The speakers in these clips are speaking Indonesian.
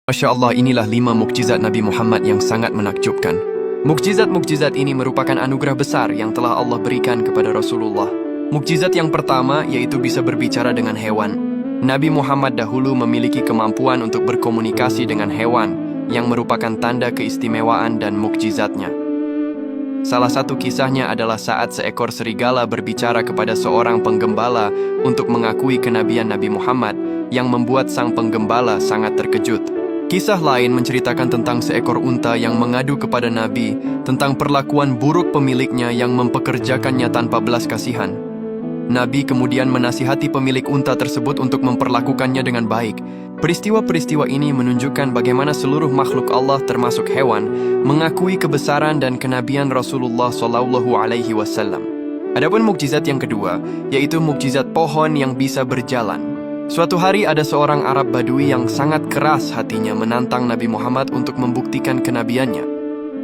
Masya Allah, inilah 5 mukjizat Nabi Muhammad yang sangat menakjubkan. Mukjizat-mukjizat ini merupakan anugerah besar yang telah Allah berikan kepada Rasulullah. Mukjizat yang pertama yaitu bisa berbicara dengan hewan. Nabi Muhammad dahulu memiliki kemampuan untuk berkomunikasi dengan hewan, yang merupakan tanda keistimewaan dan mukjizatnya. Salah satu kisahnya adalah saat seekor serigala berbicara kepada seorang penggembala untuk mengakui kenabian Nabi Muhammad, yang membuat sang penggembala sangat terkejut. Kisah lain menceritakan tentang seekor unta yang mengadu kepada Nabi tentang perlakuan buruk pemiliknya yang mempekerjakannya tanpa belas kasihan. Nabi kemudian menasihati pemilik unta tersebut untuk memperlakukannya dengan baik. Peristiwa-peristiwa ini menunjukkan bagaimana seluruh makhluk Allah termasuk hewan mengakui kebesaran dan kenabian Rasulullah SAW. Adapun mukjizat yang kedua yaitu mukjizat pohon yang bisa berjalan. Suatu hari ada seorang Arab Badui yang sangat keras hatinya menantang Nabi Muhammad untuk membuktikan kenabiannya.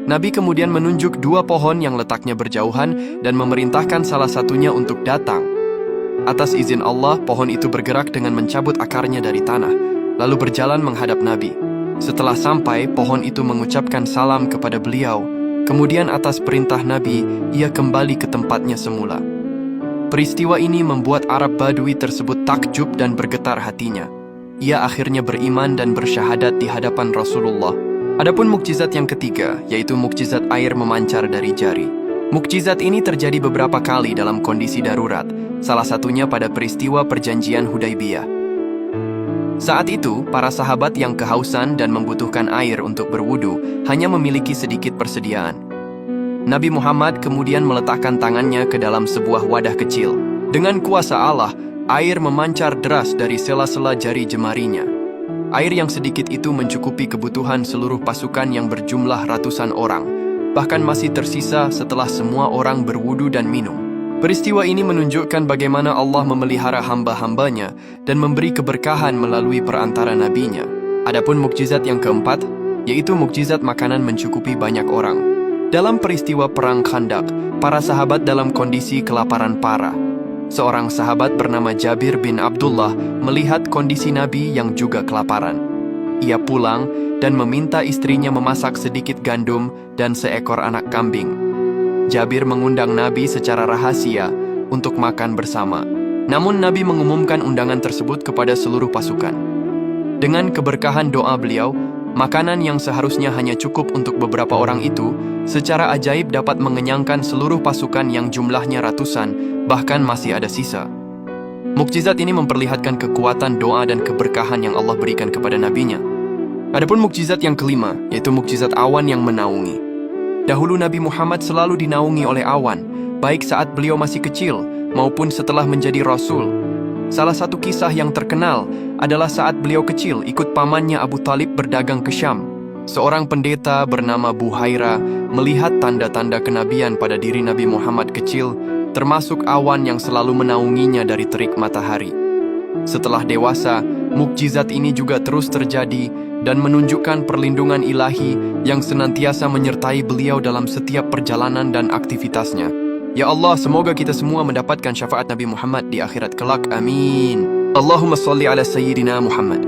Nabi kemudian menunjuk 2 pohon yang letaknya berjauhan dan memerintahkan salah satunya untuk datang. Atas izin Allah, pohon itu bergerak dengan mencabut akarnya dari tanah, lalu berjalan menghadap Nabi. Setelah sampai, pohon itu mengucapkan salam kepada beliau. Kemudian atas perintah Nabi, ia kembali ke tempatnya semula. Peristiwa ini membuat Arab Badui tersebut takjub dan bergetar hatinya. Ia akhirnya beriman dan bersyahadat di hadapan Rasulullah. Adapun mukjizat yang ketiga, yaitu mukjizat air memancar dari jari. Mukjizat ini terjadi beberapa kali dalam kondisi darurat, salah satunya pada peristiwa perjanjian Hudaybiyah. Saat itu, para sahabat yang kehausan dan membutuhkan air untuk berwudu hanya memiliki sedikit persediaan. Nabi Muhammad kemudian meletakkan tangannya ke dalam sebuah wadah kecil. Dengan kuasa Allah, air memancar deras dari sela-sela jari jemarinya. Air yang sedikit itu mencukupi kebutuhan seluruh pasukan yang berjumlah ratusan orang, bahkan masih tersisa setelah semua orang berwudu dan minum. Peristiwa ini menunjukkan bagaimana Allah memelihara hamba-hambanya dan memberi keberkahan melalui perantara nabinya. Adapun mukjizat yang keempat, yaitu mukjizat makanan mencukupi banyak orang. Dalam peristiwa Perang Khandaq, para sahabat dalam kondisi kelaparan parah. Seorang sahabat bernama Jabir bin Abdullah melihat kondisi Nabi yang juga kelaparan. Ia pulang dan meminta istrinya memasak sedikit gandum dan seekor anak kambing. Jabir mengundang Nabi secara rahasia untuk makan bersama. Namun Nabi mengumumkan undangan tersebut kepada seluruh pasukan. Dengan keberkahan doa beliau, makanan yang seharusnya hanya cukup untuk beberapa orang itu, secara ajaib dapat mengenyangkan seluruh pasukan yang jumlahnya ratusan, bahkan masih ada sisa. Mukjizat ini memperlihatkan kekuatan doa dan keberkahan yang Allah berikan kepada nabinya. Adapun mukjizat yang kelima, yaitu mukjizat awan yang menaungi. Dahulu Nabi Muhammad selalu dinaungi oleh awan, baik saat beliau masih kecil, maupun setelah menjadi Rasul. Salah satu kisah yang terkenal adalah saat beliau kecil ikut pamannya Abu Talib berdagang ke Syam. Seorang pendeta bernama Buhaira melihat tanda-tanda kenabian pada diri Nabi Muhammad kecil, termasuk awan yang selalu menaunginya dari terik matahari. Setelah dewasa, mukjizat ini juga terus terjadi dan menunjukkan perlindungan ilahi yang senantiasa menyertai beliau dalam setiap perjalanan dan aktivitasnya. Ya Allah, semoga kita semua mendapatkan syafaat Nabi Muhammad di akhirat kelak. Amin. Allahumma salli ala Sayyidina Muhammad.